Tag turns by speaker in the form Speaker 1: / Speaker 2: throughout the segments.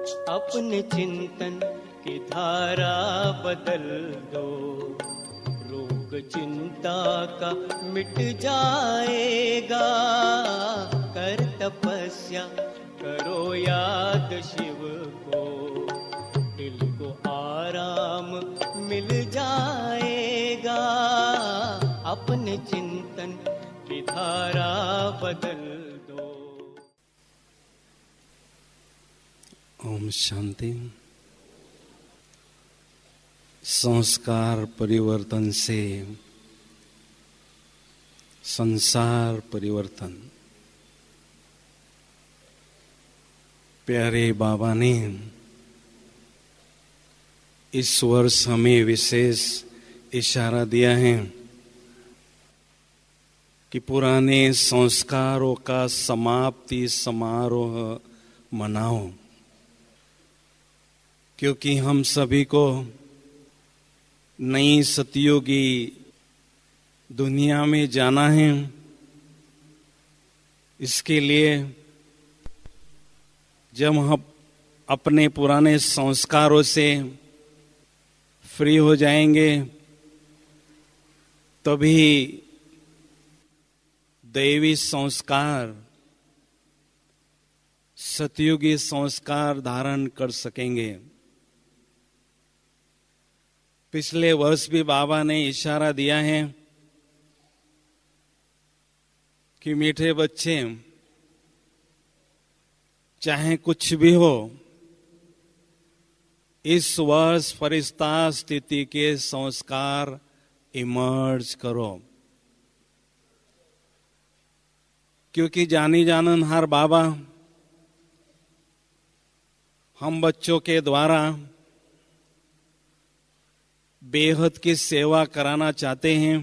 Speaker 1: अपने चिंतन की धारा बदल दो, रोग चिंता का मिट जाएगा। कर तपस्या करो याद शिव को, दिल को आराम मिल जाएगा। अपने चिंतन की धारा बदल दो।
Speaker 2: ओम शांति। संस्कार परिवर्तन से संसार परिवर्तन। प्यारे बाबा ने इस वर्ष हमें विशेष इशारा दिया है कि पुराने संस्कारों का समाप्ति समारोह मनाओ, क्योंकि हम सभी को नई सतयुगी दुनिया में जाना है। इसके लिए जब हम अपने पुराने संस्कारों से फ्री हो जाएंगे, तभी दैवी संस्कार, सतयुगी संस्कार धारण कर सकेंगे। पिछले वर्ष भी बाबा ने इशारा दिया है कि मीठे बच्चे, चाहे कुछ भी हो, इस वर्ष फरिश्ता स्थिति के संस्कार इमर्ज करो। क्योंकि जानी जाननहार बाबा हम बच्चों के द्वारा बेहद की सेवा कराना चाहते हैं,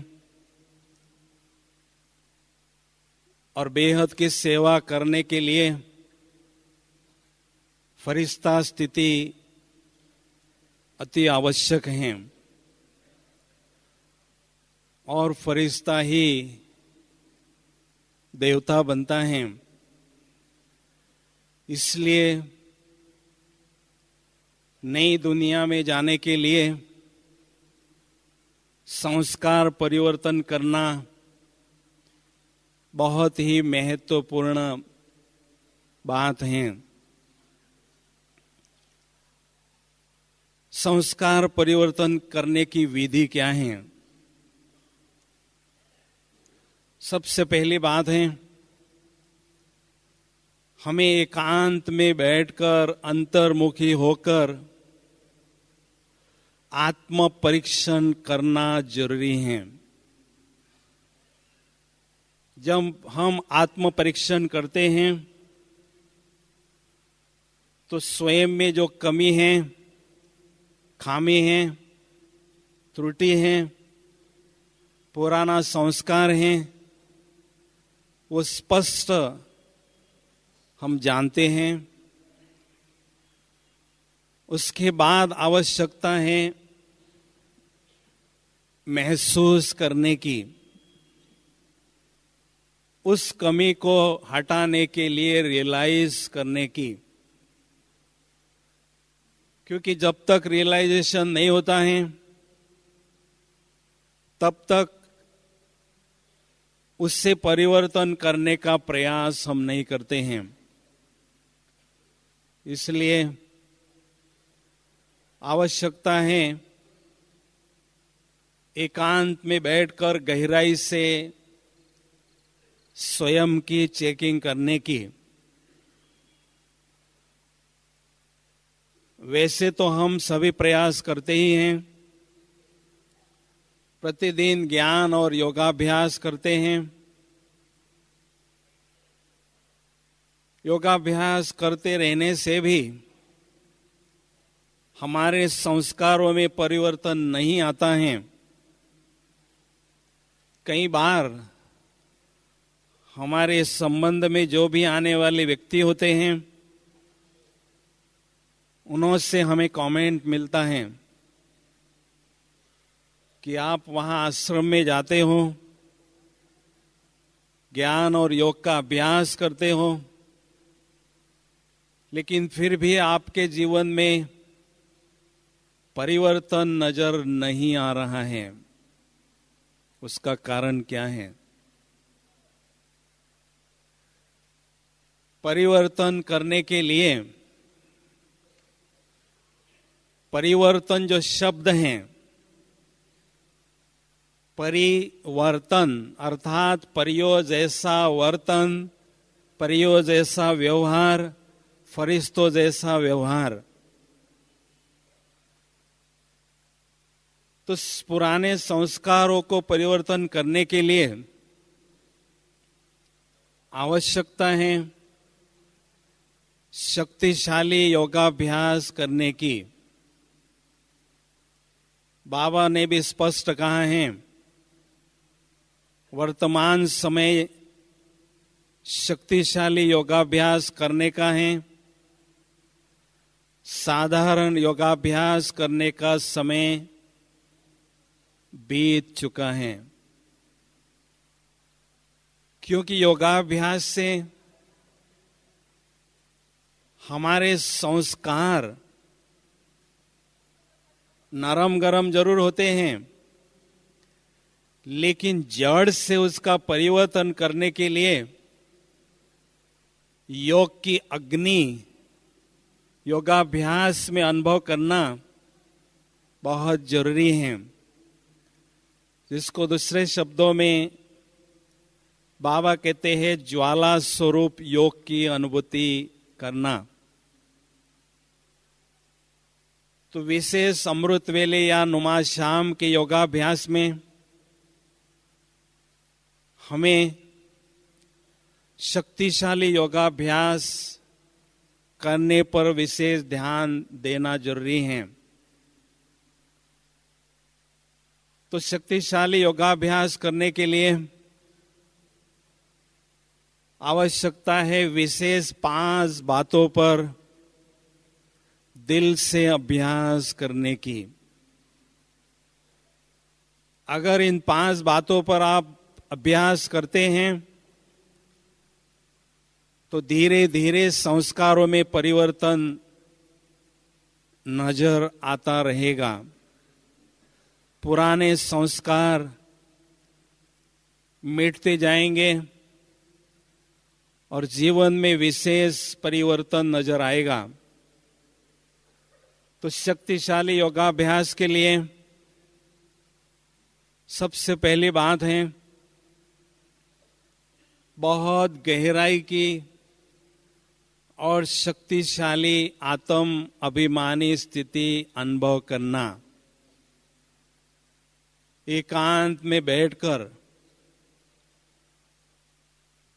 Speaker 2: और बेहद की सेवा करने के लिए फरिश्ता स्थिति अति आवश्यक है, और फरिश्ता ही देवता बनता है। इसलिए नई दुनिया में जाने के लिए संस्कार परिवर्तन करना बहुत ही महत्वपूर्ण बात है। संस्कार परिवर्तन करने की विधि क्या है? सबसे पहली बात है, हमें एकांत में बैठकर अंतर्मुखी होकर आत्म परीक्षण करना जरूरी है। जब हम आत्म परीक्षण करते हैं तो स्वयं में जो कमी है, खामी है, त्रुटि है, पुराना संस्कार है, वो स्पष्ट हम जानते हैं। उसके बाद आवश्यकता है महसूस करने की, उस कमी को हटाने के लिए रियलाइज करने की। क्योंकि जब तक रियलाइजेशन नहीं होता है, तब तक उससे परिवर्तन करने का प्रयास हम नहीं करते हैं। इसलिए आवश्यकता है एकांत में बैठकर गहराई से स्वयं की चेकिंग करने की। वैसे तो हम सभी प्रयास करते ही हैं, प्रतिदिन ज्ञान और योगाभ्यास करते हैं। योगाभ्यास करते रहने से भी हमारे संस्कारों में परिवर्तन नहीं आता है। कई बार हमारे संबंध में जो भी आने वाले व्यक्ति होते हैं, उनसे हमें कमेंट मिलता है कि आप वहां आश्रम में जाते हो, ज्ञान और योग का अभ्यास करते हो, लेकिन फिर भी आपके जीवन में परिवर्तन नजर नहीं आ रहा है। उसका कारण क्या है? परिवर्तन करने के लिए परिवर्तन जो शब्द हैं, परिवर्तन अर्थात परियो जैसा वर्तन, परियो जैसा व्यवहार, फरिश्तों जैसा व्यवहार। तो पुराने संस्कारों को परिवर्तन करने के लिए आवश्यकता है शक्तिशाली योगाभ्यास करने की। बाबा ने भी स्पष्ट कहा है, वर्तमान समय शक्तिशाली योगाभ्यास करने का है, साधारण योगाभ्यास करने का समय बीत चुका है। क्योंकि योगाभ्यास से हमारे संस्कार नरम गरम जरूर होते हैं, लेकिन जड़ से उसका परिवर्तन करने के लिए योग की अग्नि, योगाभ्यास में अनुभव करना बहुत जरूरी है, जिसको दूसरे शब्दों में बाबा कहते हैं ज्वाला स्वरूप योग की अनुभूति करना। तो विशेष अमृत वेले या नुमा शाम के योगाभ्यास में हमें शक्तिशाली योगाभ्यास करने पर विशेष ध्यान देना जरूरी है। तो शक्तिशाली योगाभ्यास करने के लिए आवश्यकता है विशेष 5 बातों पर दिल से अभ्यास करने की। अगर इन 5 बातों पर आप अभ्यास करते हैं तो धीरे धीरे संस्कारों में परिवर्तन नजर आता रहेगा। पुराने संस्कार मिटते जाएंगे और जीवन में विशेष परिवर्तन नजर आएगा। तो शक्तिशाली योगाभ्यास के लिए सबसे पहली बात है बहुत गहराई की और शक्तिशाली आत्म अभिमानी स्थिति अनुभव करना। एकांत में बैठकर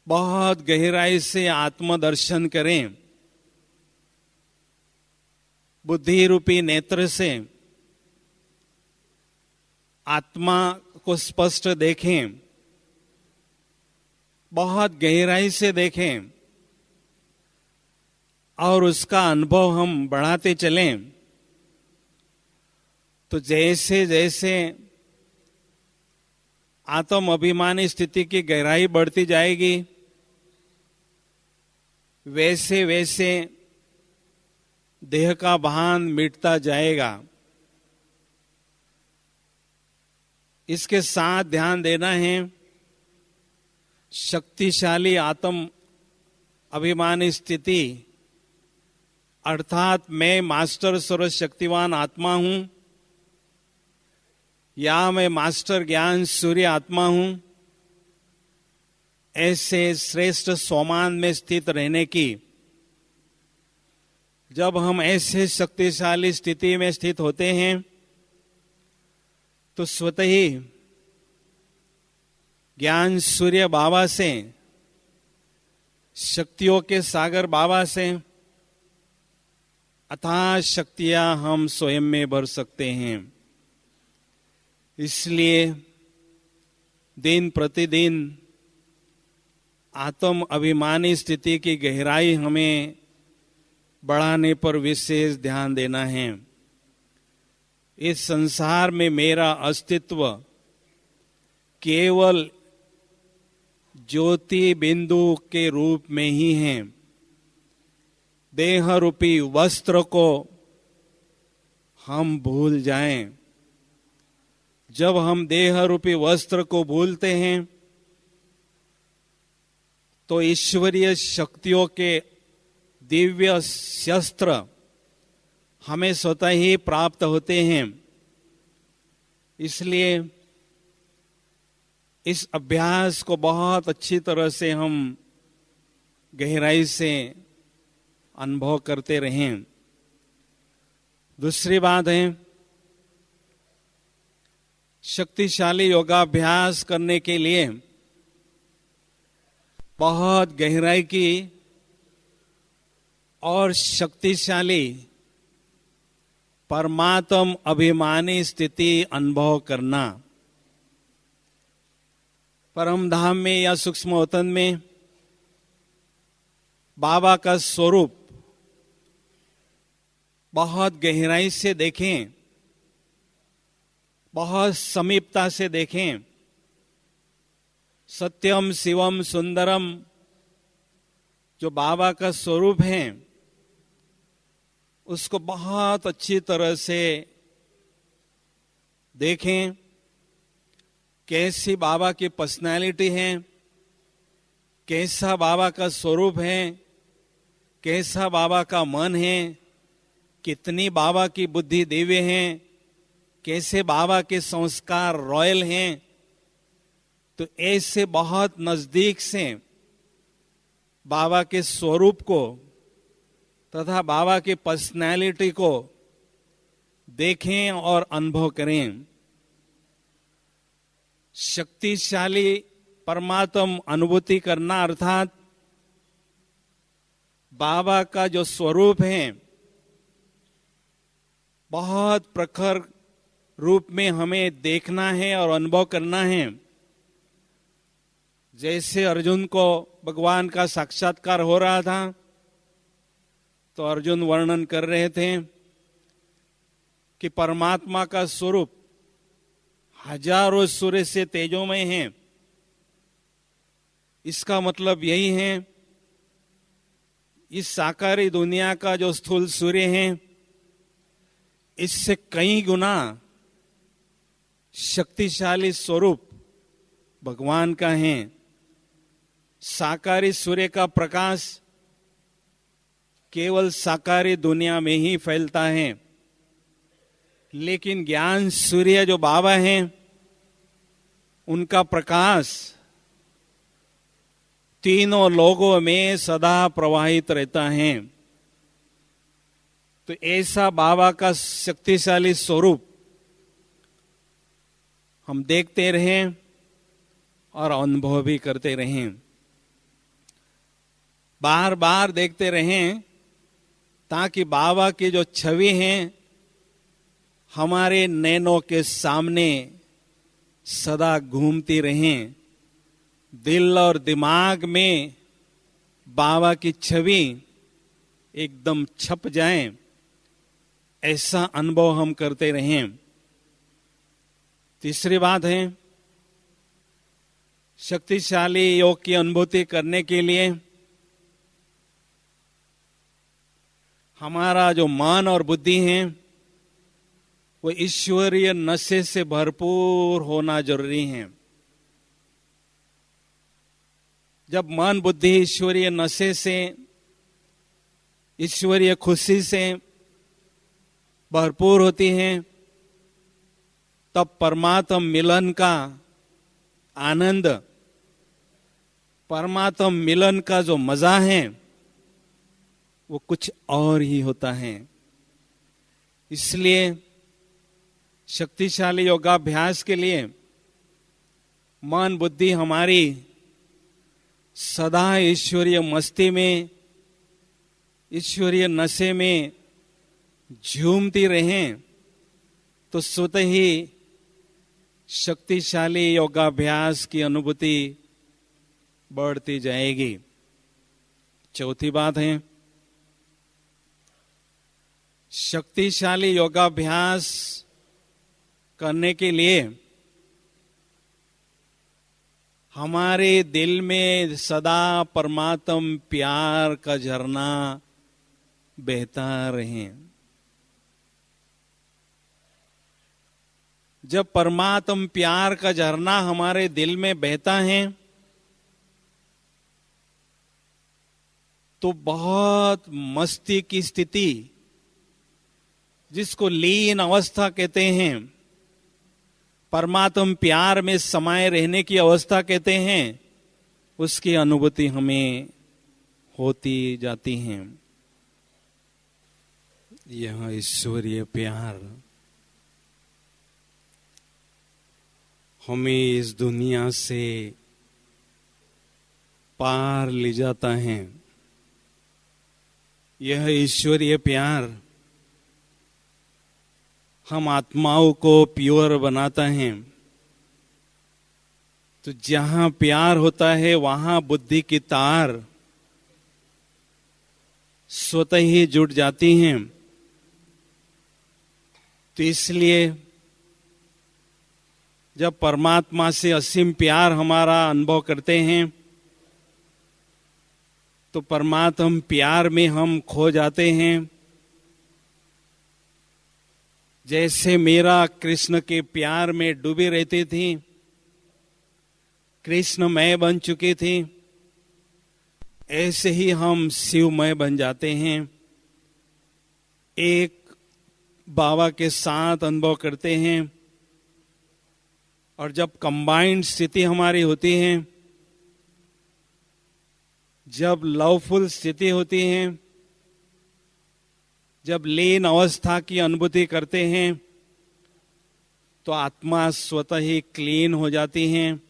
Speaker 2: बहुत गहराई से आत्मदर्शन करें। बुद्धि रूपी नेत्र से आत्मा को स्पष्ट देखें, बहुत गहराई से देखें और उसका अनुभव हम बढ़ाते चलें। तो जैसे जैसे आत्म अभिमानी स्थिति की गहराई बढ़ती जाएगी, वैसे वैसे देह का भान मिटता जाएगा। इसके साथ ध्यान देना है शक्तिशाली आत्म अभिमानी स्थिति अर्थात मैं मास्टर सर्वशक्तिवान आत्मा हूं या मैं मास्टर ज्ञान सूर्य आत्मा हूं, ऐसे श्रेष्ठ सोमान में स्थित रहने की। जब हम ऐसे शक्तिशाली स्थिति में स्थित होते हैं तो स्वतः ही ज्ञान सूर्य बाबा से, शक्तियों के सागर बाबा से अथाह शक्तियां हम स्वयं में भर सकते हैं। इसलिए दिन प्रतिदिन आत्म अभिमानी स्थिति की गहराई हमें बढ़ाने पर विशेष ध्यान देना है। इस संसार में मेरा अस्तित्व केवल ज्योति बिंदु के रूप में ही है। देह रूपी वस्त्र को हम भूल जाएं। जब हम देह रूपी वस्त्र को भूलते हैं तो ईश्वरीय शक्तियों के दिव्य शस्त्र हमें स्वतः ही प्राप्त होते हैं। इसलिए इस अभ्यास को बहुत अच्छी तरह से हम गहराई से अनुभव करते रहें। दूसरी बात है, शक्तिशाली योगाभ्यास करने के लिए बहुत गहराई की और शक्तिशाली परमात्म अभिमानी स्थिति अनुभव करना। परम धाम में या सूक्ष्म वतन में बाबा का स्वरूप बहुत गहराई से देखें, बहुत समीपता से देखें। सत्यम शिवम सुंदरम जो बाबा का स्वरूप है, उसको बहुत अच्छी तरह से देखें। कैसी बाबा की पर्सनालिटी है, कैसा बाबा का स्वरूप है, कैसा बाबा का मन है, कितनी बाबा की बुद्धि दिव्य है, कैसे बाबा के संस्कार रॉयल हैं। तो ऐसे बहुत नजदीक से बाबा के स्वरूप को तथा बाबा की पर्सनैलिटी को देखें और अनुभव करें। शक्तिशाली परमात्म अनुभूति करना अर्थात बाबा का जो स्वरूप है बहुत प्रखर रूप में हमें देखना है और अनुभव करना है। जैसे अर्जुन को भगवान का साक्षात्कार हो रहा था तो अर्जुन वर्णन कर रहे थे कि परमात्मा का स्वरूप हजारों सूर्य से तेजोमय है। इसका मतलब यही है, इस साकारी दुनिया का जो स्थूल सूर्य है इससे कई गुना शक्तिशाली स्वरूप भगवान का है। साकारी सूर्य का प्रकाश केवल साकारी दुनिया में ही फैलता है, लेकिन ज्ञान सूर्य जो बाबा हैं उनका प्रकाश तीनों लोगों में सदा प्रवाहित रहता है। तो ऐसा बाबा का शक्तिशाली स्वरूप हम देखते रहें और अनुभव भी करते रहें, बार बार देखते रहें, ताकि बाबा की जो छवि है हमारे नैनों के सामने सदा घूमती रहें। दिल और दिमाग में बाबा की छवि एकदम छप जाए, ऐसा अनुभव हम करते रहें। तीसरी बात है, शक्तिशाली योग की अनुभूति करने के लिए हमारा जो मन और बुद्धि है वो ईश्वरीय नशे से भरपूर होना जरूरी है। जब मन बुद्धि ईश्वरीय नशे से, ईश्वरीय खुशी से भरपूर होती है, तब परमात्म मिलन का आनंद, परमात्म मिलन का जो मजा है वो कुछ और ही होता है। इसलिए शक्तिशाली योगाभ्यास के लिए मन बुद्धि हमारी सदा ईश्वरीय मस्ती में, ईश्वरीय नशे में झूमती रहें, तो स्वतः ही शक्तिशाली योगाभ्यास की अनुभूति बढ़ती जाएगी। चौथी बात है, शक्तिशाली योगाभ्यास करने के लिए हमारे दिल में सदा परमात्म प्यार का झरना बहता रहे। जब परमात्म प्यार का झरना हमारे दिल में बहता है तो बहुत मस्ती की स्थिति, जिसको लीन अवस्था कहते हैं, परमात्म प्यार में समाये रहने की अवस्था कहते हैं, उसकी अनुभूति हमें होती जाती है। यह ईश्वरीय प्यार हमें इस दुनिया से पार ले जाता है। यह ईश्वरीय प्यार हम आत्माओं को प्योर बनाता है। तो जहां प्यार होता है वहां बुद्धि की तार स्वतः ही जुट जाती हैं। तो इसलिए जब परमात्मा से असीम प्यार हमारा अनुभव करते हैं तो परमात्मा प्यार में हम खो जाते हैं। जैसे मेरा कृष्ण के प्यार में डूबी रहती थी, कृष्णमय बन चुकी थी, ऐसे ही हम शिवमय बन जाते हैं। एक बाबा के साथ अनुभव करते हैं और जब कंबाइंड स्थिति हमारी होती है, जब लवफुल स्थिति होती है, जब लीन अवस्था की अनुभूति करते हैं तो आत्मा स्वतः ही क्लीन हो जाती है।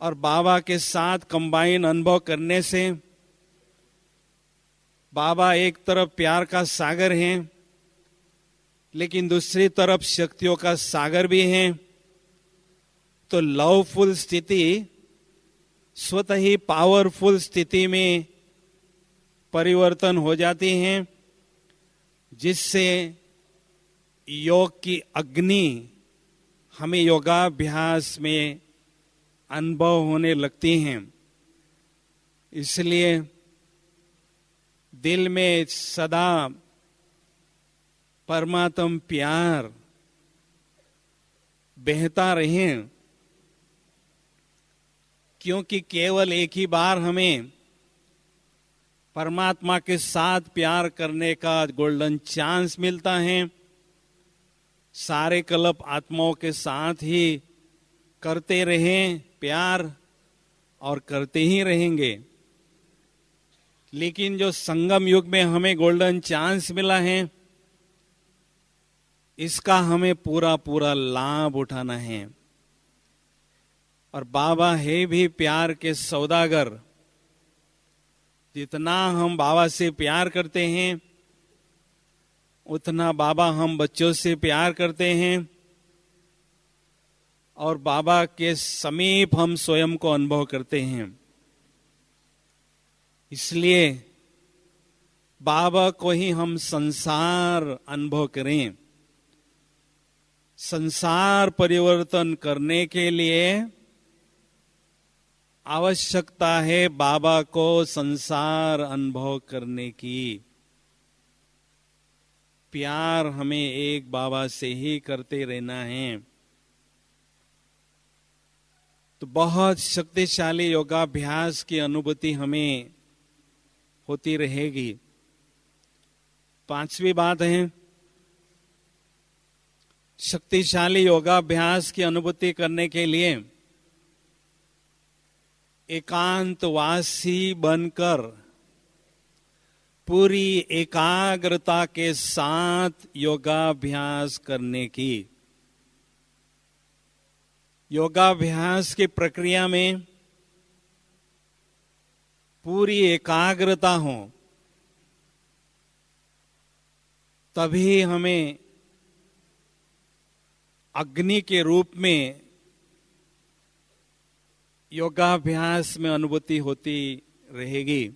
Speaker 2: और बाबा के साथ कंबाइन अनुभव करने से बाबा एक तरफ प्यार का सागर हैं, लेकिन दूसरी तरफ शक्तियों का सागर भी है। तो लवफुल स्थिति स्वतः ही पावरफुल स्थिति में परिवर्तन हो जाती हैं, जिससे योग की अग्नि हमें योगाभ्यास में अनुभव होने लगती हैं। इसलिए दिल में सदा परमात्म प्यार बहता रहे, क्योंकि केवल एक ही बार हमें परमात्मा के साथ प्यार करने का गोल्डन चांस मिलता है। सारे कल्प आत्माओं के साथ ही करते रहें प्यार और करते ही रहेंगे। लेकिन जो संगम युग में हमें गोल्डन चांस मिला है, इसका हमें पूरा पूरा लाभ उठाना है। और बाबा है भी प्यार के सौदागर। जितना हम बाबा से प्यार करते हैं, उतना बाबा हम बच्चों से प्यार करते हैं और बाबा के समीप हम स्वयं को अनुभव करते हैं। इसलिए बाबा को ही हम संसार अनुभव करें। संसार परिवर्तन करने के लिए आवश्यकता है बाबा को संसार अनुभव करने की। प्यार हमें एक बाबा से ही करते रहना है। तो बहुत शक्तिशाली योगाभ्यास की अनुभूति हमें होती रहेगी। पांचवी बात है, शक्तिशाली योगाभ्यास की अनुभूति करने के लिए एकांतवासी बनकर पूरी एकाग्रता के साथ योगाभ्यास करने की। योगाभ्यास की प्रक्रिया में पूरी एकाग्रता हो, तभी हमें अग्नि के रूप में योगाभ्यास में अनुभूति होती रहेगी।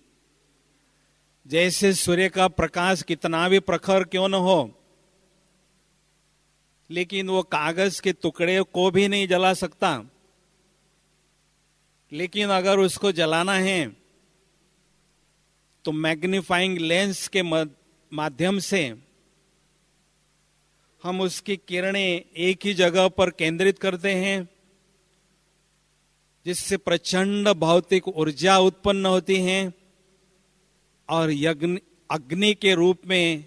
Speaker 2: जैसे सूर्य का प्रकाश कितना भी प्रखर क्यों न हो, लेकिन वो कागज के टुकड़े को भी नहीं जला सकता। लेकिन अगर उसको जलाना है तो मैग्नीफाइंग लेंस के माध्यम से हम उसकी किरणें एक ही जगह पर केंद्रित करते हैं, जिससे प्रचंड भौतिक ऊर्जा उत्पन्न होती है और अग्नि के रूप में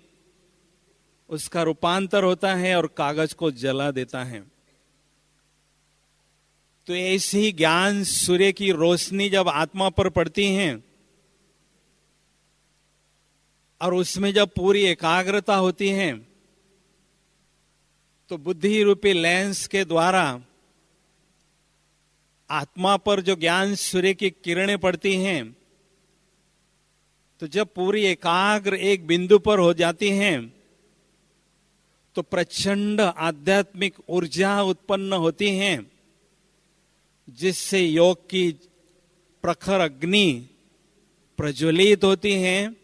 Speaker 2: उसका रूपांतर होता है और कागज को जला देता है। तो ऐसी ही ज्ञान सूर्य की रोशनी जब आत्मा पर पड़ती है और उसमें जब पूरी एकाग्रता होती है, तो बुद्धि रूपी लेंस के द्वारा आत्मा पर जो ज्ञान सूर्य की किरणें पड़ती हैं, तो जब पूरी एकाग्र एक बिंदु पर हो जाती हैं, तो प्रचंड आध्यात्मिक ऊर्जा उत्पन्न होती है, जिससे योग की प्रखर अग्नि प्रज्वलित होती है,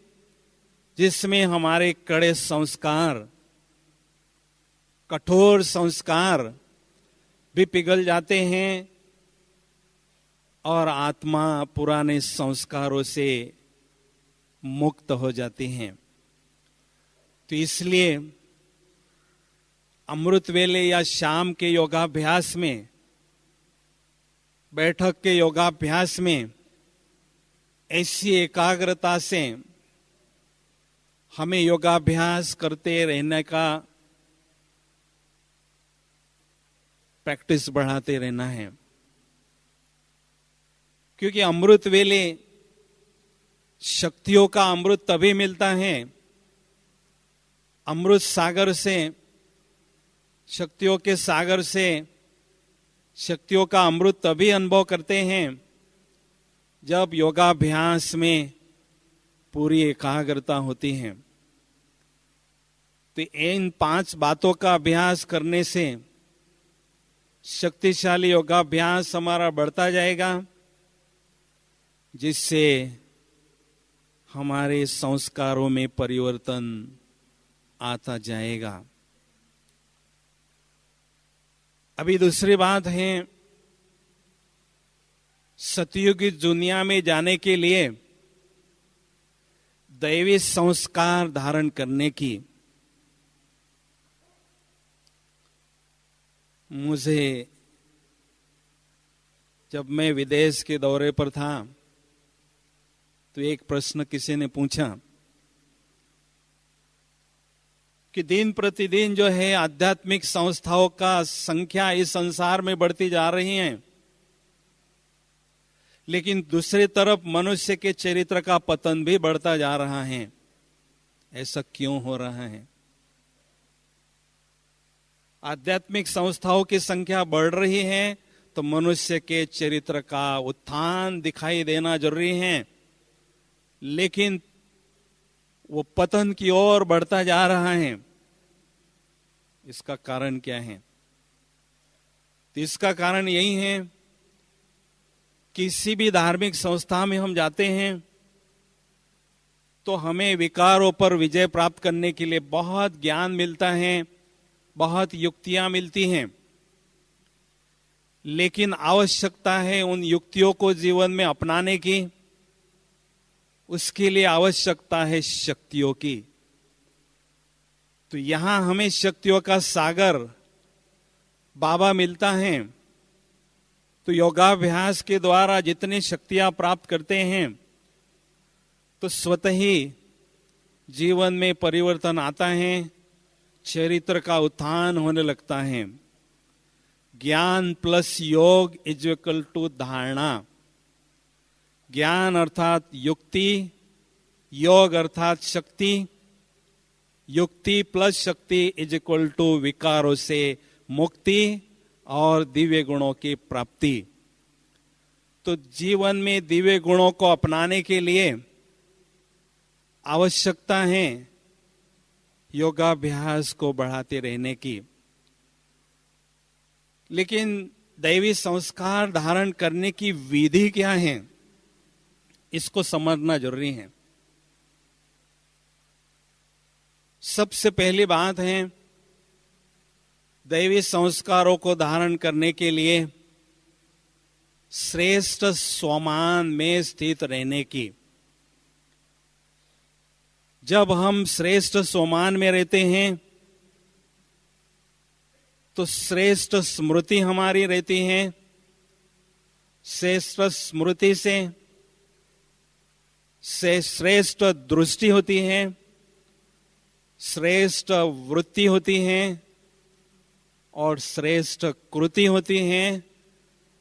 Speaker 2: जिसमें हमारे कड़े संस्कार, कठोर संस्कार भी पिघल जाते हैं और आत्मा पुराने संस्कारों से मुक्त हो जाती हैं। तो इसलिए अमृत वेले या शाम के योगाभ्यास में, बैठक के योगाभ्यास में ऐसी एकाग्रता से हमें योगाभ्यास करते रहने का प्रैक्टिस बढ़ाते रहना है, क्योंकि अमृत वेले शक्तियों का अमृत तभी मिलता है, अमृत सागर से, शक्तियों के सागर से शक्तियों का अमृत तभी अनुभव करते हैं जब योगाभ्यास में पूरी एकाग्रता होती है। तो इन 5 बातों का अभ्यास करने से शक्तिशाली योगाभ्यास हमारा बढ़ता जाएगा, जिससे हमारे संस्कारों में परिवर्तन आता जाएगा। अभी दूसरी बात है, सतयुगी दुनिया में जाने के लिए दैवी संस्कार धारण करने की। मुझे जब मैं विदेश के दौरे पर था, तो एक प्रश्न किसी ने पूछा कि दिन प्रतिदिन जो है आध्यात्मिक संस्थाओं का संख्या इस संसार में बढ़ती जा रही है, लेकिन दूसरी तरफ मनुष्य के चरित्र का पतन भी बढ़ता जा रहा है। ऐसा क्यों हो रहा है? आध्यात्मिक संस्थाओं की संख्या बढ़ रही है तो मनुष्य के चरित्र का उत्थान दिखाई देना जरूरी है, लेकिन वो पतन की ओर बढ़ता जा रहा है। इसका कारण क्या है? तो इसका कारण यही है, किसी भी धार्मिक संस्था में हम जाते हैं तो हमें विकारों पर विजय प्राप्त करने के लिए बहुत ज्ञान मिलता है, बहुत युक्तियां मिलती हैं, लेकिन आवश्यकता है उन युक्तियों को जीवन में अपनाने की। उसके लिए आवश्यकता है शक्तियों की। तो यहां हमें शक्तियों का सागर बाबा मिलता है। तो योगाभ्यास के द्वारा जितनी शक्तियां प्राप्त करते हैं, तो स्वतः ही जीवन में परिवर्तन आता है, चरित्र का उत्थान होने लगता है। ज्ञान प्लस योग इज इक्वल टू धारणा। ज्ञान अर्थात युक्ति, योग अर्थात शक्ति, युक्ति प्लस शक्ति इज इक्वल टू विकारों से मुक्ति और दिव्य गुणों की प्राप्ति। तो जीवन में दिव्य गुणों को अपनाने के लिए आवश्यकता है योगाभ्यास को बढ़ाते रहने की। लेकिन दैवी संस्कार धारण करने की विधि क्या है, इसको समझना जरूरी है। सबसे पहली बात है, दैवी संस्कारों को धारण करने के लिए श्रेष्ठ स्वमान में स्थित रहने की। जब हम श्रेष्ठ सोमान में रहते हैं तो श्रेष्ठ स्मृति हमारी रहती है। श्रेष्ठ स्मृति से श्रेष्ठ दृष्टि होती है, श्रेष्ठ वृत्ति होती है और श्रेष्ठ कृति होती है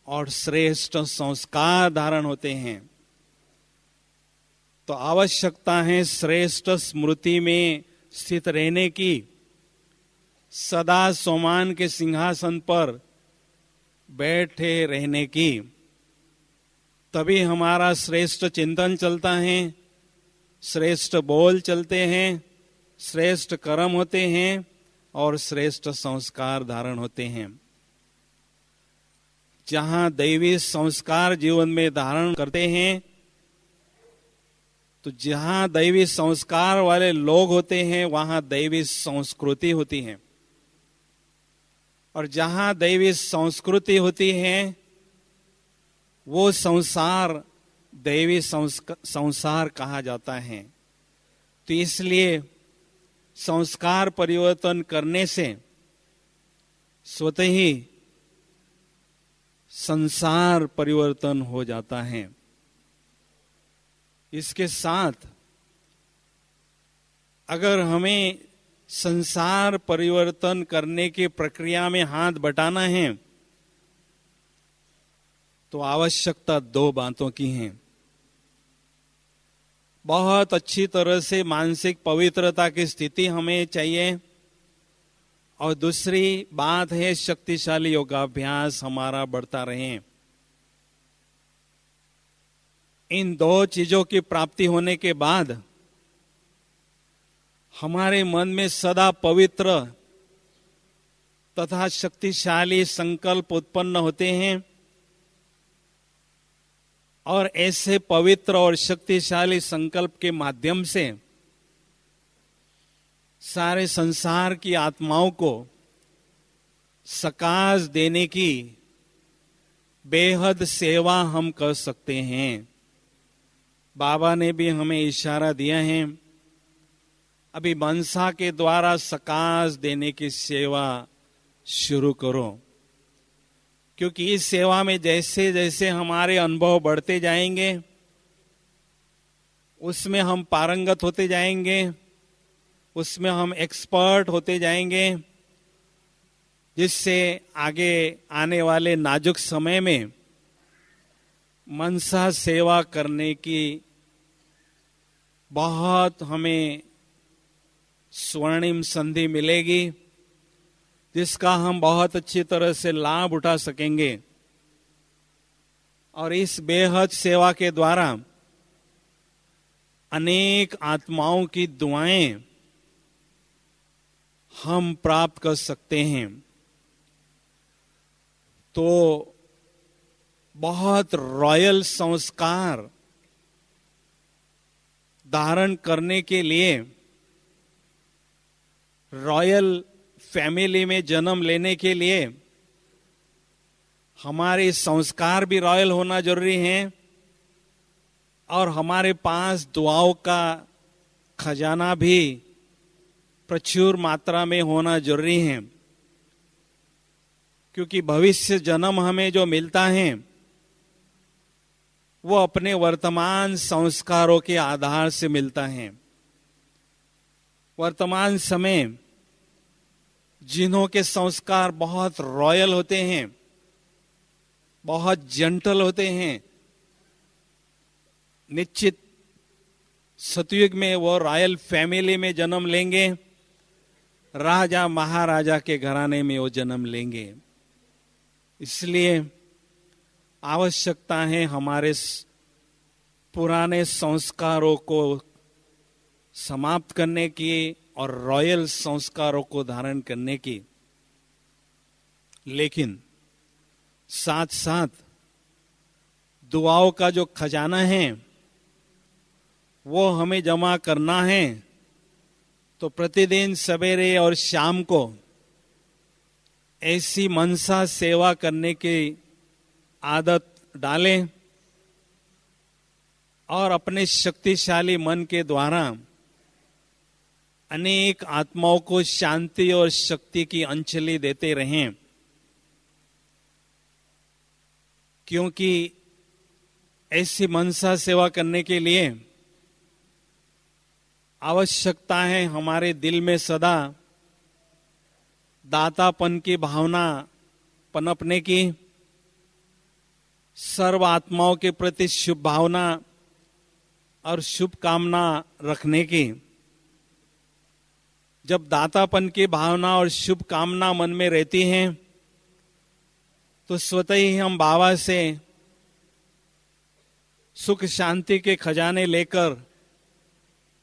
Speaker 2: और श्रेष्ठ संस्कार धारण होते हैं। तो आवश्यकता है श्रेष्ठ स्मृति में स्थित रहने की, सदा सोमान के सिंहासन पर बैठे रहने की। तभी हमारा श्रेष्ठ चिंतन चलता है, श्रेष्ठ बोल चलते हैं, श्रेष्ठ कर्म होते हैं और श्रेष्ठ संस्कार धारण होते हैं। जहां दैवी संस्कार जीवन में धारण करते हैं, तो जहां दैवी संस्कार वाले लोग होते हैं वहां दैवी संस्कृति होती है, और जहां दैवी संस्कृति होती है वो संसार दैवी संसार कहा जाता है। तो इसलिए संस्कार परिवर्तन करने से स्वतः ही संसार परिवर्तन हो जाता है। इसके साथ अगर हमें संसार परिवर्तन करने की प्रक्रिया में हाथ बटाना है तो आवश्यकता दो बातों की है। बहुत अच्छी तरह से मानसिक पवित्रता की स्थिति हमें चाहिए, और दूसरी बात है शक्तिशाली योगाभ्यास हमारा बढ़ता रहे। इन दो चीजों की प्राप्ति होने के बाद हमारे मन में सदा पवित्र तथा शक्तिशाली संकल्प उत्पन्न होते हैं, और ऐसे पवित्र और शक्तिशाली संकल्प के माध्यम से सारे संसार की आत्माओं को सकाश देने की बेहद सेवा हम कर सकते हैं। बाबा ने भी हमें इशारा दिया है, अभी मनसा के द्वारा सकाश देने की सेवा शुरू करो, क्योंकि इस सेवा में जैसे जैसे हमारे अनुभव बढ़ते जाएंगे उसमें हम पारंगत होते जाएंगे, उसमें हम एक्सपर्ट होते जाएंगे, जिससे आगे आने वाले नाजुक समय में मनसा सेवा करने की बहुत हमें स्वर्णिम संधि मिलेगी, जिसका हम बहुत अच्छी तरह से लाभ उठा सकेंगे। और इस बेहद सेवा के द्वारा अनेक आत्माओं की दुआएं हम प्राप्त कर सकते हैं। तो बहुत रॉयल संस्कार धारण करने के लिए, रॉयल फैमिली में जन्म लेने के लिए हमारे संस्कार भी रॉयल होना जरूरी है, और हमारे पास दुआओं का खजाना भी प्रचुर मात्रा में होना जरूरी है। क्योंकि भविष्य जन्म हमें जो मिलता है वो अपने वर्तमान संस्कारों के आधार से मिलता है। वर्तमान समय जिन्हों के संस्कार बहुत रॉयल होते हैं, बहुत जेंटल होते हैं, निश्चित सतयुग में वो रॉयल फैमिली में जन्म लेंगे, राजा महाराजा के घराने में वो जन्म लेंगे। इसलिए आवश्यकता है हमारे पुराने संस्कारों को समाप्त करने की और रॉयल संस्कारों को धारण करने की। लेकिन साथ साथ दुआओं का जो खजाना है वो हमें जमा करना है। तो प्रतिदिन सवेरे और शाम को ऐसी मनसा सेवा करने की आदत डालें, और अपने शक्तिशाली मन के द्वारा अनेक आत्माओं को शांति और शक्ति की अंजलि देते रहें, क्योंकि ऐसी मनसा सेवा करने के लिए आवश्यकता है हमारे दिल में सदा दातापन की भावना पनपने की, सर्व आत्माओं के प्रति शुभ भावना और शुभ कामना रखने की। जब दातापन की भावना और शुभ कामना मन में रहती है तो स्वतः ही हम बाबा से सुख शांति के खजाने लेकर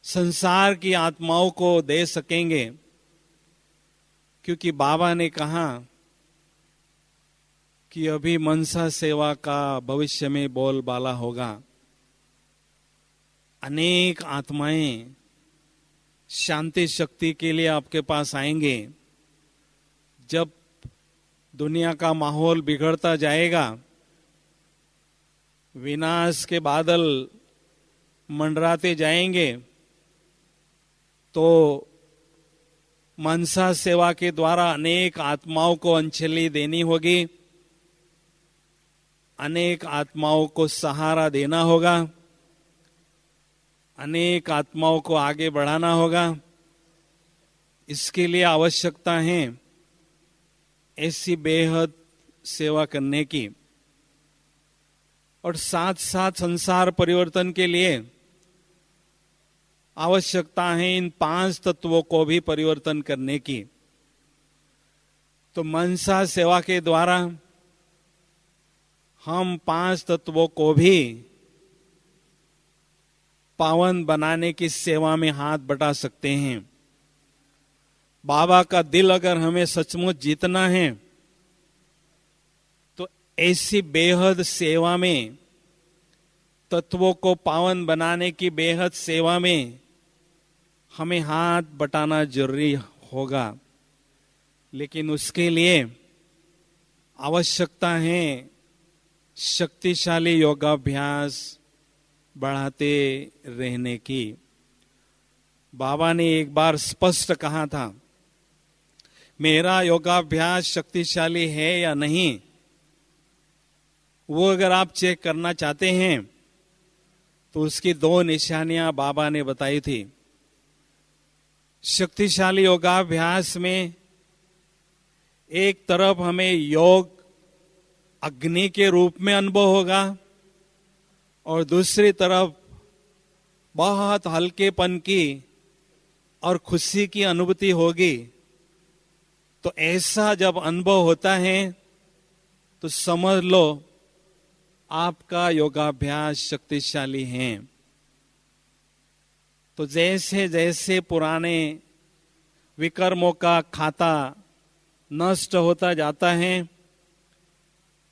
Speaker 2: संसार की आत्माओं को दे सकेंगे, क्योंकि बाबा ने कहा कि अभी मनसा सेवा का भविष्य में बोलबाला होगा। अनेक आत्माएं शांति शक्ति के लिए आपके पास आएंगे। जब दुनिया का माहौल बिगड़ता जाएगा, विनाश के बादल मंडराते जाएंगे, तो मनसा सेवा के द्वारा अनेक आत्माओं को अंजलि देनी होगी, अनेक आत्माओं को सहारा देना होगा, अनेक आत्माओं को आगे बढ़ाना होगा। इसके लिए आवश्यकता है ऐसी बेहद सेवा करने की। और साथ साथ संसार परिवर्तन के लिए आवश्यकता है इन 5 तत्वों को भी परिवर्तन करने की। तो मनसा सेवा के द्वारा हम 5 तत्वों को भी पावन बनाने की सेवा में हाथ बटा सकते हैं। बाबा का दिल अगर हमें सचमुच जीतना है तो ऐसी बेहद सेवा में, तत्वों को पावन बनाने की बेहद सेवा में हमें हाथ बटाना जरूरी होगा। लेकिन उसके लिए आवश्यकता है शक्तिशाली योगाभ्यास बढ़ाते रहने की। बाबा ने एक बार स्पष्ट कहा था, मेरा योगाभ्यास शक्तिशाली है या नहीं, वो अगर आप चेक करना चाहते हैं तो उसकी 2 निशानियां बाबा ने बताई थी। शक्तिशाली योगाभ्यास में एक तरफ हमें योग अग्नि के रूप में अनुभव होगा और दूसरी तरफ बहुत हल्केपन की और खुशी की अनुभूति होगी। तो ऐसा जब अनुभव होता है तो समझ लो आपका योगाभ्यास शक्तिशाली है। तो जैसे जैसे पुराने विकर्मों का खाता नष्ट होता जाता है,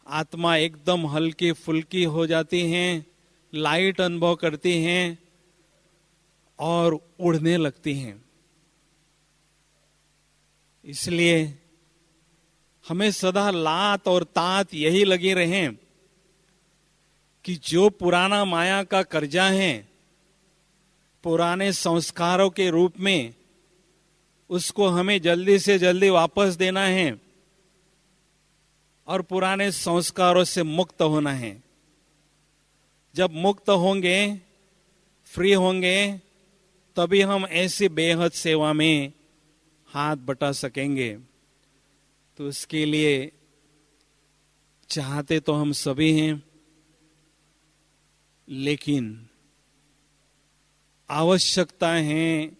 Speaker 2: आत्मा एकदम हल्की फुल्की हो जाती है, लाइट अनुभव करती हैं और उड़ने लगती हैं। इसलिए हमें सदा लात और तात यही लगी रहे कि जो पुराना माया का कर्जा है, पुराने संस्कारों के रूप में, उसको हमें जल्दी से जल्दी वापस देना है और पुराने संस्कारों से मुक्त होना है। जब मुक्त होंगे, फ्री होंगे, तभी हम ऐसी बेहद सेवा में हाथ बटा सकेंगे। तो उसके लिए चाहते तो हम सभी हैं, लेकिन आवश्यकता है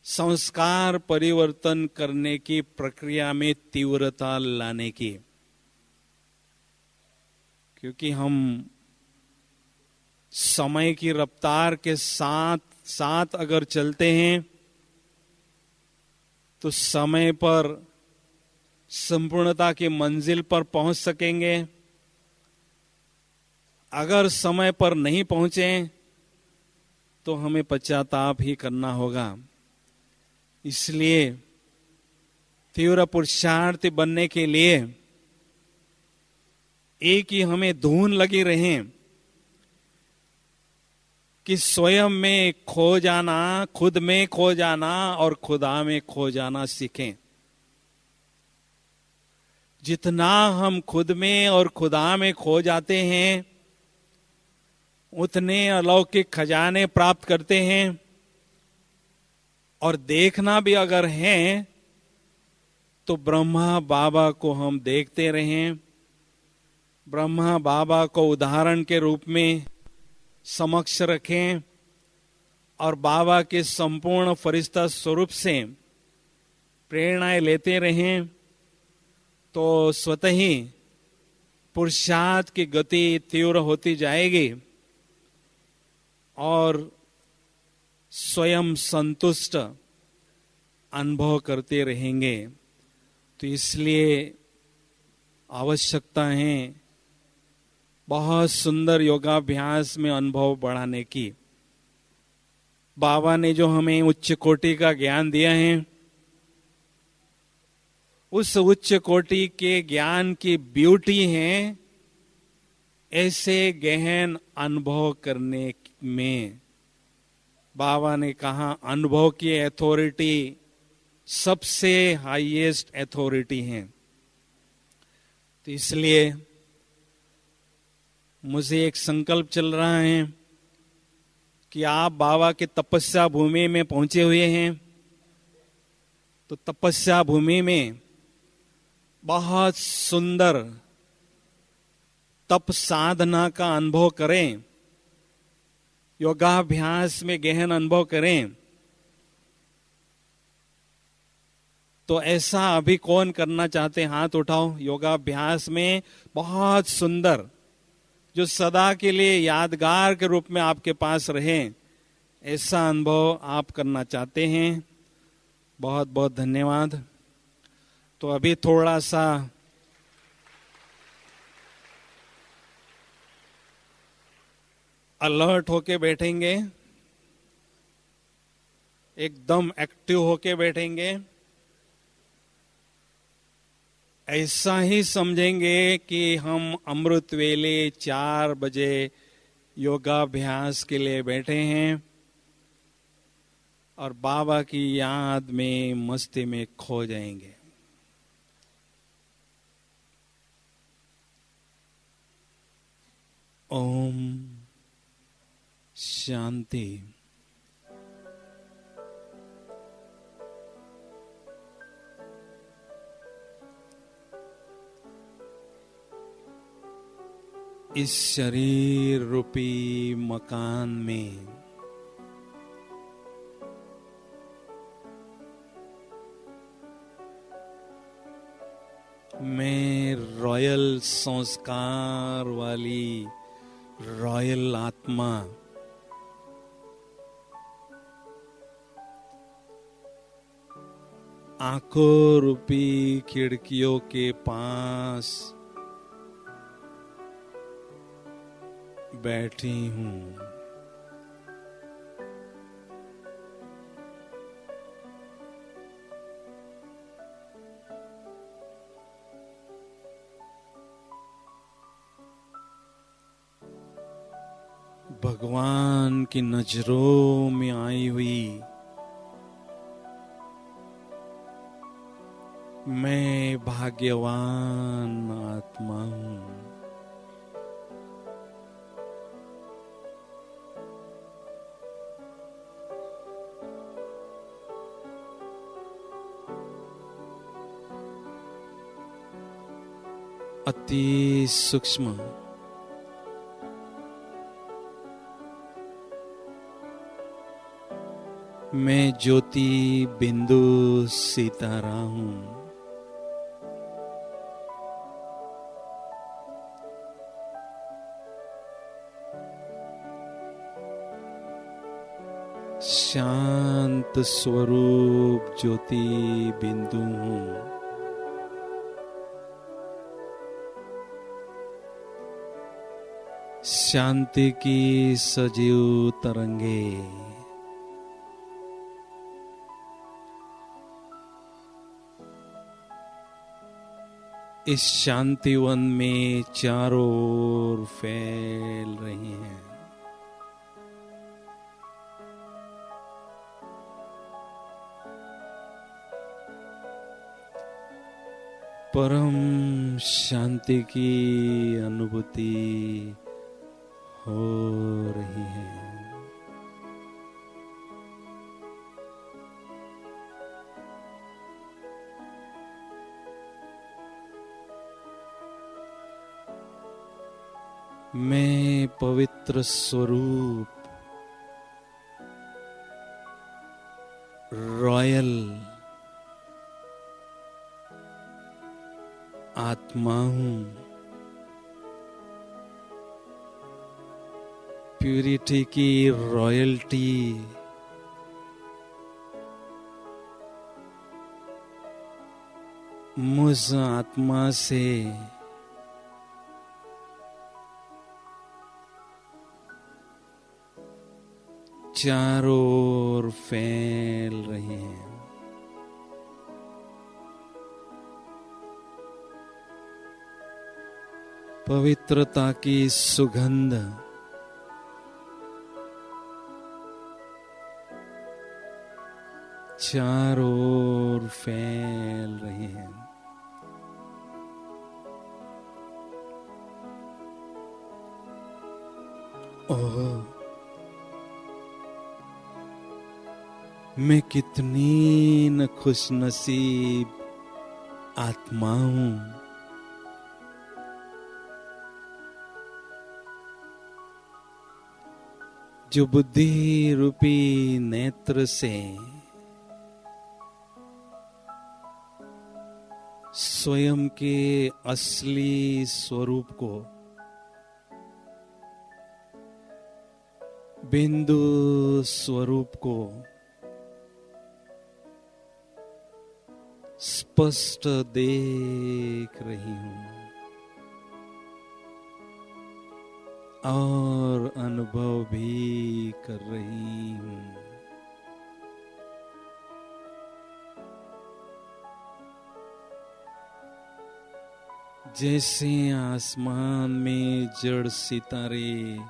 Speaker 2: संस्कार परिवर्तन करने की प्रक्रिया में तीव्रता लाने की। क्योंकि हम समय की रफ्तार के साथ साथ अगर चलते हैं तो समय पर संपूर्णता की मंजिल पर पहुंच सकेंगे। अगर समय पर नहीं पहुंचे तो हमें पश्चाताप ही करना होगा। इसलिए तीव्र पुरुषार्थी बनने के लिए एक ही हमें धुन लगी रहे कि स्वयं में खो जाना, खुद में खो जाना और खुदा में खो जाना सीखें। जितना हम खुद में और खुदा में खो जाते हैं, उतने अलौकिक खजाने प्राप्त करते हैं। और देखना भी अगर है तो ब्रह्मा बाबा को हम देखते रहें, ब्रह्मा बाबा को उदाहरण के रूप में समक्ष रखें और बाबा के संपूर्ण फरिश्ता स्वरूप से प्रेरणाएं लेते रहें, तो स्वतः ही पुरुषार्थ की गति तीव्र होती जाएगी और स्वयं संतुष्ट अनुभव करते रहेंगे। तो इसलिए आवश्यकता है बहुत सुंदर योगाभ्यास में अनुभव बढ़ाने की। बाबा ने जो हमें उच्च कोटि का ज्ञान दिया है, उस उच्च कोटि के ज्ञान की ब्यूटी है ऐसे गहन अनुभव करने में। बाबा ने कहा अनुभव की अथॉरिटी सबसे हाईएस्ट अथॉरिटी है। तो इसलिए मुझे एक संकल्प चल रहा है कि आप बाबा के तपस्या भूमि में पहुंचे हुए हैं, तो तपस्या भूमि में बहुत सुंदर तप साधना का अनुभव करें, योगाभ्यास में गहन अनुभव करें। तो ऐसा अभी कौन करना चाहते हैं? हाथ उठाओ। योगाभ्यास में बहुत सुंदर, जो सदा के लिए यादगार के रूप में आपके पास रहे, ऐसा अनुभव आप करना चाहते हैं। बहुत बहुत धन्यवाद। तो अभी थोड़ा सा अलर्ट होके बैठेंगे, एकदम एक्टिव होके बैठेंगे। ऐसा ही समझेंगे कि हम अमृत वेले 4 बजे योगाभ्यास के लिए बैठे हैं और बाबा की याद में मस्ती में खो जाएंगे। ओम शांति। इस शरीर रूपी मकान में मैं रॉयल संस्कार वाली रॉयल आत्मा आंखों रूपी खिड़कियों के पास बैठी हूं। भगवान की नजरों में आई हुई मैं भाग्यवान आत्मा हूं। अति सूक्ष्म मैं ज्योति बिंदु सितारा हूं। शांत स्वरूप ज्योति बिंदु हूं। शांति की सजीव तरंगे इस शांतिवन में चारों ओर फैल रही हैं। परम शांति की अनुभूति हो रही है। मैं पवित्र स्वरूप रॉयल आत्मा हूं। प्यूरिटी की रॉयल्टी मुझ आत्मा से चारों ओर फैल रहे हैं। पवित्रता की सुगंध चारों ओर फैल रहे हैं। ओह, मैं कितनी न खुशनसीब आत्मा हूं। जो बुद्धि रूपी नेत्र से स्वयं के असली स्वरूप को बिंदु स्वरूप को स्पष्ट देख रही हूं और अनुभव भी कर रही हूं। जैसे आसमान में जड़ सितारे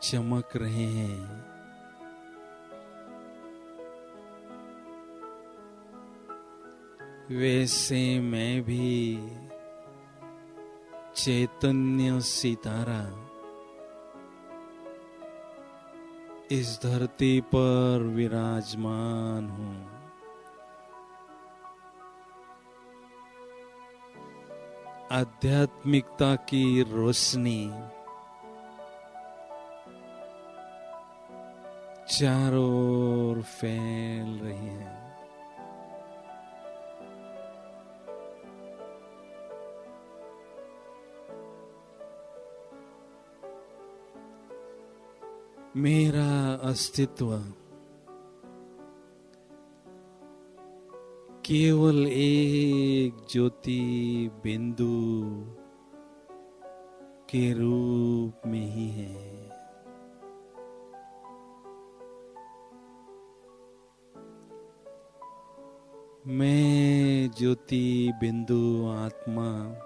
Speaker 2: चमक रहे हैं, वैसे मैं भी चैतन्य सितारा इस धरती पर विराजमान हूं। आध्यात्मिकता की रोशनी चारों ओर फैल रही है। मेरा अस्तित्व केवल एक ज्योति बिंदु के रूप में ही है। मैं ज्योति बिंदु आत्मा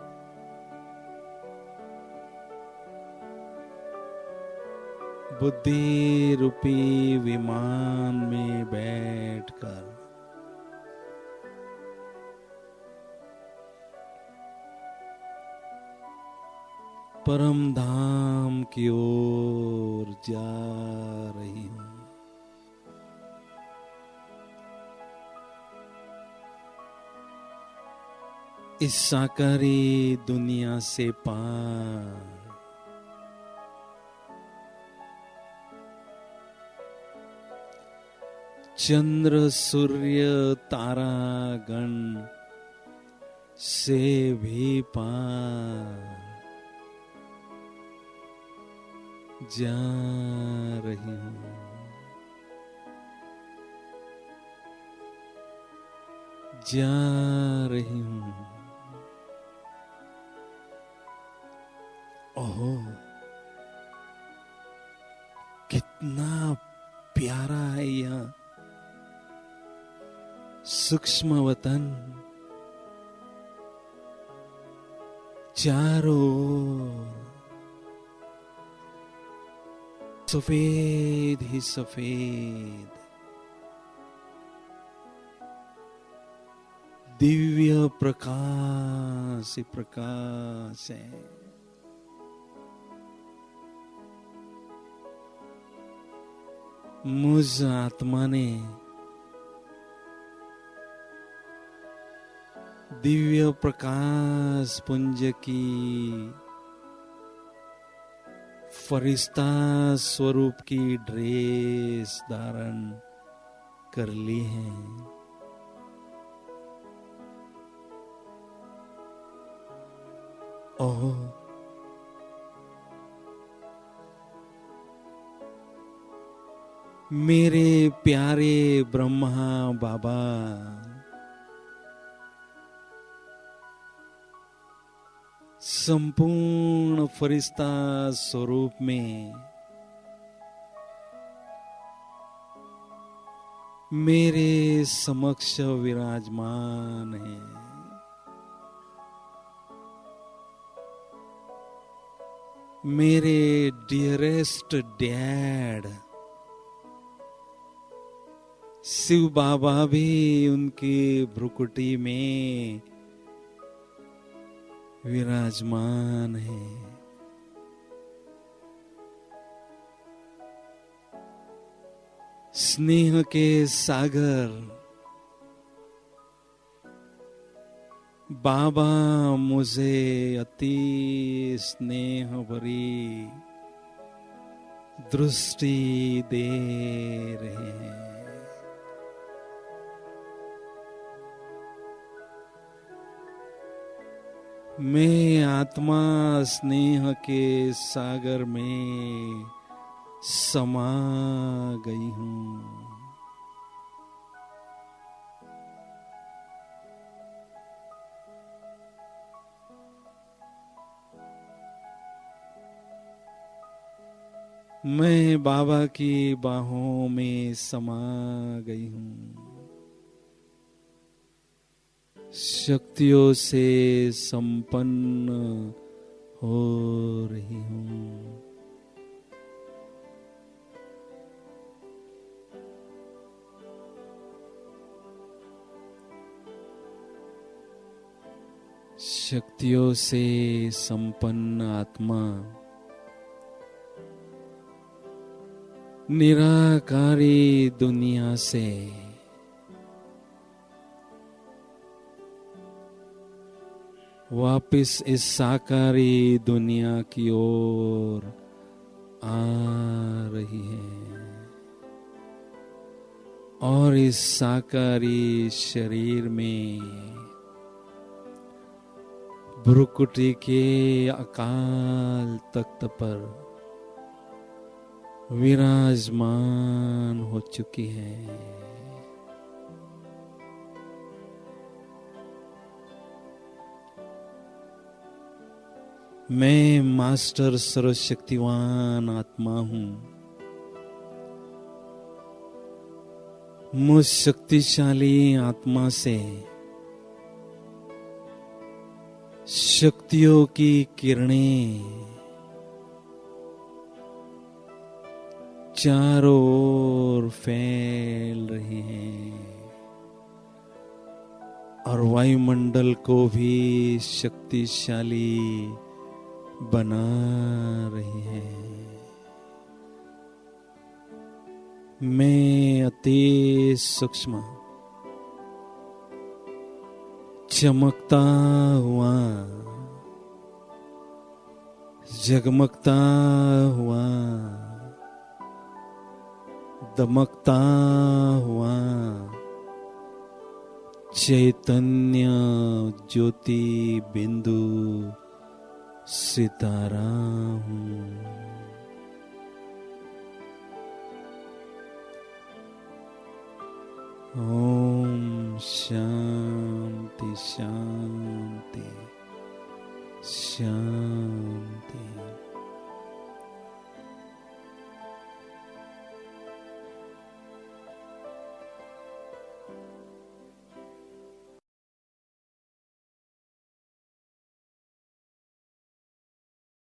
Speaker 2: बुद्धि रूपी विमान में बैठकर परम धाम की ओर जा रही हूं। इस साकारी दुनिया से पार चंद्र सूर्य तारा गण से भी पार जा रही हूं। जा रही हूं। ओहो, कितना प्यारा है यह सूक्ष्म वतन। चारों ओर सफेद ही सफेद, दिव्य प्रकाश ही प्रकाश है। मुझ आत्मा ने दिव्य प्रकाश पुंज की फरिश्ता स्वरूप की ड्रेस धारण कर ली है। ओह, मेरे प्यारे ब्रह्मा बाबा, संपूर्ण फरिश्ता स्वरूप में मेरे समक्ष विराजमान है। मेरे डियरेस्ट डैड शिव बाबा भी उनकी भ्रुकुटी में विराजमान है। स्नेह के सागर बाबा मुझे अति स्नेह भरी दृष्टि दे रहे हैं। मैं आत्मा स्नेह के सागर में समा गई हूं। मैं बाबा की बाहों में समा गई हूं। शक्तियों से संपन्न हो रही हूं। शक्तियों से संपन्न आत्मा निराकारी दुनिया से वापिस इस साकारी दुनिया की ओर आ रही है और इस साकारी शरीर में भ्रुकुटी के अकाल तख्त पर विराजमान हो चुकी है। मैं मास्टर सर्वशक्तिवान आत्मा हूं। मुझ शक्तिशाली आत्मा से शक्तियों की किरणें चारों ओर फैल रही हैं और वायुमंडल को भी शक्तिशाली बना रही है। मैं अति सूक्ष्म चमकता हुआ, जगमगता हुआ, दमकता हुआ चैतन्य ज्योति बिंदु सितारा हूं। ओम शांति शांति शांति।